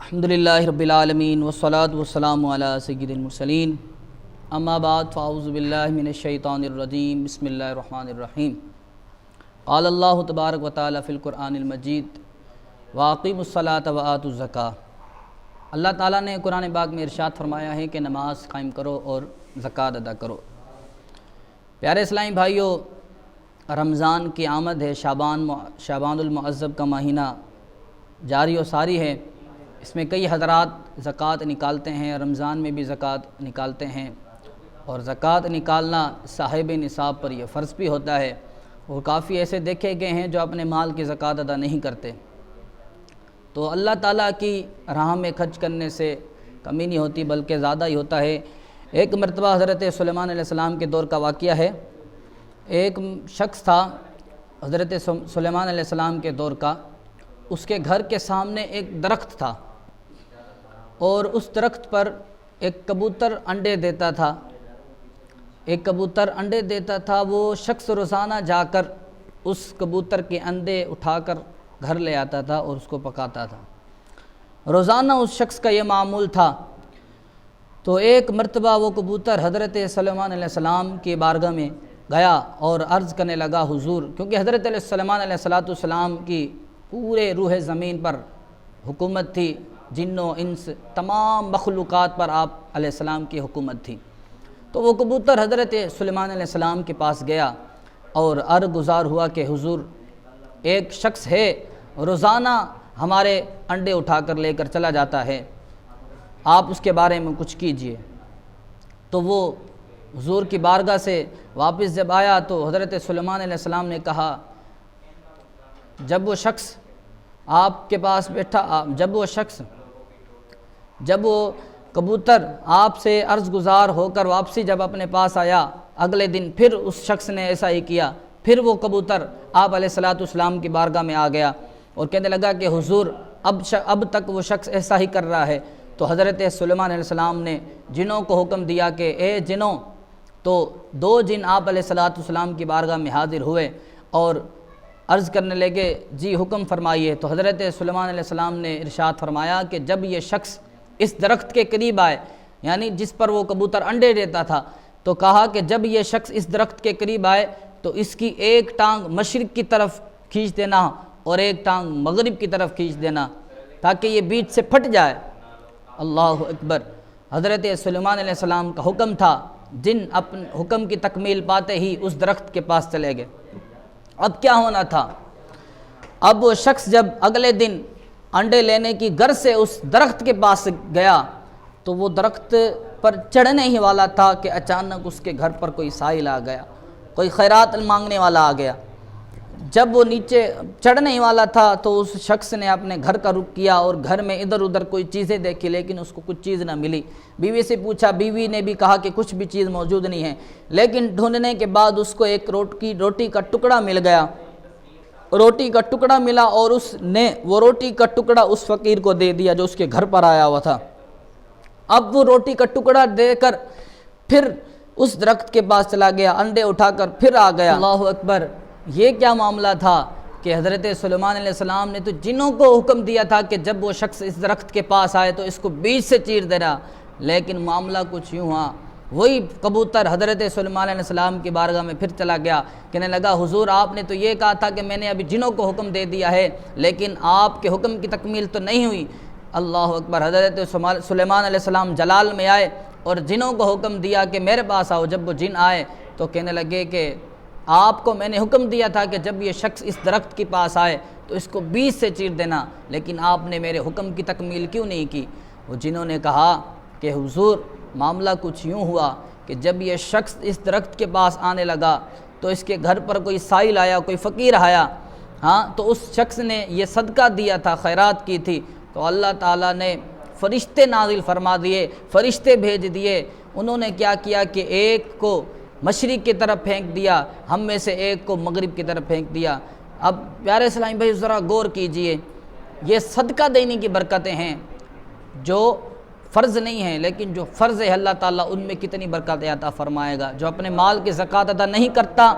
الحمدللہ رب العالمین والصلاة والسلام علی سید المرسلین اما بعد فاعوذ باللہ من الشیطان الرجیم بسم اللہ الرحمن الرحیم قال اللہ تبارک و تعالی فی القرآن المجید واقیموا الصلاۃ وآتوا الزکاۃ۔ اللہ تعالیٰ نے قرآن پاک میں ارشاد فرمایا ہے کہ نماز قائم کرو اور زکوٰۃ ادا کرو۔ پیارے اسلامی بھائیوں، رمضان کی آمد ہے، شعبان المعظم کا مہینہ جاری و ساری ہے۔ اس میں کئی حضرات زکوٰۃ نکالتے ہیں، رمضان میں بھی زکوٰۃ نکالتے ہیں، اور زکوٰۃ نکالنا صاحب نصاب پر یہ فرض بھی ہوتا ہے، اور کافی ایسے دیکھے گئے ہیں جو اپنے مال کی زکوٰۃ ادا نہیں کرتے۔ تو اللہ تعالیٰ کی راہ میں خرچ کرنے سے کمی نہیں ہوتی بلکہ زیادہ ہی ہوتا ہے۔ ایک مرتبہ حضرت سلیمان علیہ السلام کے دور کا واقعہ ہے۔ ایک شخص تھا حضرت سلیمان علیہ السلام کے دور کا، اس کے گھر کے سامنے ایک درخت تھا، اور اس درخت پر ایک کبوتر انڈے دیتا تھا۔ وہ شخص روزانہ جا کر اس کبوتر کے انڈے اٹھا کر گھر لے آتا تھا اور اس کو پکاتا تھا۔ روزانہ اس شخص کا یہ معمول تھا۔ تو ایک مرتبہ وہ کبوتر حضرت سلیمان علیہ السلام کی بارگاہ میں گیا اور عرض کرنے لگا، حضور، کیونکہ حضرت سلیمان علیہ السلام کی پورے روح زمین پر حکومت تھی، جن و انس تمام مخلوقات پر آپ علیہ السلام کی حکومت تھی۔ تو وہ کبوتر حضرت سلیمان علیہ السلام کے پاس گیا اور عرض گزار ہوا کہ حضور، ایک شخص ہے روزانہ ہمارے انڈے اٹھا کر لے کر چلا جاتا ہے، آپ اس کے بارے میں کچھ کیجئے۔ تو وہ حضور کی بارگاہ سے واپس جب آیا تو حضرت سلیمان علیہ السلام نے کہا، جب وہ شخص آپ کے پاس بیٹھا، جب وہ کبوتر آپ سے عرض گزار ہو کر واپسی جب اپنے پاس آیا، اگلے دن پھر اس شخص نے ایسا ہی کیا، پھر وہ کبوتر آپ علیہ السلام کی بارگاہ میں آ گیا اور کہنے لگا کہ حضور، اب تک وہ شخص ایسا ہی کر رہا ہے۔ تو حضرت سلیمان علیہ السلام نے جنوں کو حکم دیا کہ اے جنوں، تو 2 جن آپ علیہ السلام کی بارگاہ میں حاضر ہوئے اور عرض کرنے لگے، جی حکم فرمائیے۔ تو حضرت سلیمان علیہ السلام نے ارشاد فرمایا کہ جب یہ شخص اس درخت کے قریب آئے، یعنی جس پر وہ کبوتر انڈے دیتا تھا، تو کہا کہ جب یہ شخص اس درخت کے قریب آئے تو اس کی ایک ٹانگ مشرق کی طرف کھینچ دینا اور ایک ٹانگ مغرب کی طرف کھینچ دینا تاکہ یہ بیچ سے پھٹ جائے۔ اللہ اکبر! حضرت سلیمان علیہ السلام کا حکم تھا، جن اپنے حکم کی تکمیل پاتے ہی اس درخت کے پاس چلے گئے۔ اب کیا ہونا تھا؟ اب وہ شخص جب اگلے دن انڈے لینے کی غرض سے اس درخت کے پاس گیا تو وہ درخت پر چڑھنے ہی والا تھا کہ اچانک اس کے گھر پر کوئی سائل آ گیا، کوئی خیرات مانگنے والا آ گیا۔ جب وہ نیچے چڑھنے ہی والا تھا تو اس شخص نے اپنے گھر کا رخ کیا اور گھر میں ادھر ادھر کوئی چیزیں دیکھی، لیکن اس کو کچھ چیز نہ ملی۔ بیوی سے پوچھا، بیوی نے بھی کہا کہ کچھ بھی چیز موجود نہیں ہے، لیکن ڈھونڈنے کے بعد اس کو ایک روٹی کا ٹکڑا مل گیا۔ روٹی کا ٹکڑا ملا اور اس نے وہ روٹی کا ٹکڑا اس فقیر کو دے دیا جو اس کے گھر پر آیا ہوا تھا۔ اب وہ روٹی کا ٹکڑا دے کر پھر اس درخت کے پاس چلا گیا، انڈے اٹھا کر پھر آ گیا۔ اللہ اکبر! یہ کیا معاملہ تھا کہ حضرت سلیمان علیہ السلام نے تو جنوں کو حکم دیا تھا کہ جب وہ شخص اس درخت کے پاس آئے تو اس کو بیچ سے چیر دینا، لیکن معاملہ کچھ یوں ہوا۔ وہی کبوتر حضرت سلیمان علیہ السلام کی بارگاہ میں پھر چلا گیا، کہنے لگا، حضور، آپ نے تو یہ کہا تھا کہ میں نے ابھی جنوں کو حکم دے دیا ہے، لیکن آپ کے حکم کی تکمیل تو نہیں ہوئی۔ اللہ اکبر! حضرت سلیمان علیہ السلام جلال میں آئے اور جنوں کو حکم دیا کہ میرے پاس آؤ۔ جب وہ جن آئے تو کہنے لگے کہ آپ کو میں نے حکم دیا تھا کہ جب یہ شخص اس درخت کے پاس آئے تو اس کو بیچ سے چیر دینا، لیکن آپ نے میرے حکم کی تکمیل کیوں نہیں کی؟ وہ جنہوں نے کہا کہ حضور، معاملہ کچھ یوں ہوا کہ جب یہ شخص اس درخت کے پاس آنے لگا تو اس کے گھر پر کوئی سائل آیا، کوئی فقیر آیا، تو اس شخص نے یہ صدقہ دیا تھا، خیرات کی تھی، تو اللہ تعالیٰ نے فرشتے نازل فرما دیے، فرشتے بھیج دیے۔ انہوں نے کیا کیا کہ ایک کو مشرق کی طرف پھینک دیا، ہم میں سے ایک کو مغرب کی طرف پھینک دیا۔ اب پیارے اسلامی بھائی ذرا غور کیجئے، یہ صدقہ دینے کی برکتیں ہیں جو فرض نہیں ہیں، لیکن جو فرض ہے اللہ تعالیٰ ان میں کتنی برکتیں عطا فرمائے گا۔ جو اپنے مال کی زکوٰۃ ادا نہیں کرتا،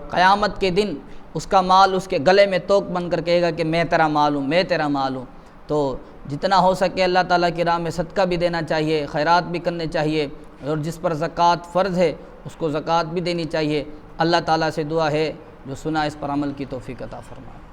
قیامت کے دن اس کا مال اس کے گلے میں توق بن کر کہے گا کہ میں تیرا مال ہوں، میں تیرا مال ہوں۔ تو جتنا ہو سکے اللہ تعالیٰ کی راہ میں صدقہ بھی دینا چاہیے، خیرات بھی کرنے چاہیے، اور جس پر زکوٰۃ فرض ہے اس کو زکوٰۃ بھی دینی چاہیے۔ اللہ تعالیٰ سے دعا ہے جو سنا اس پر عمل کی توفیق عطا فرمائے۔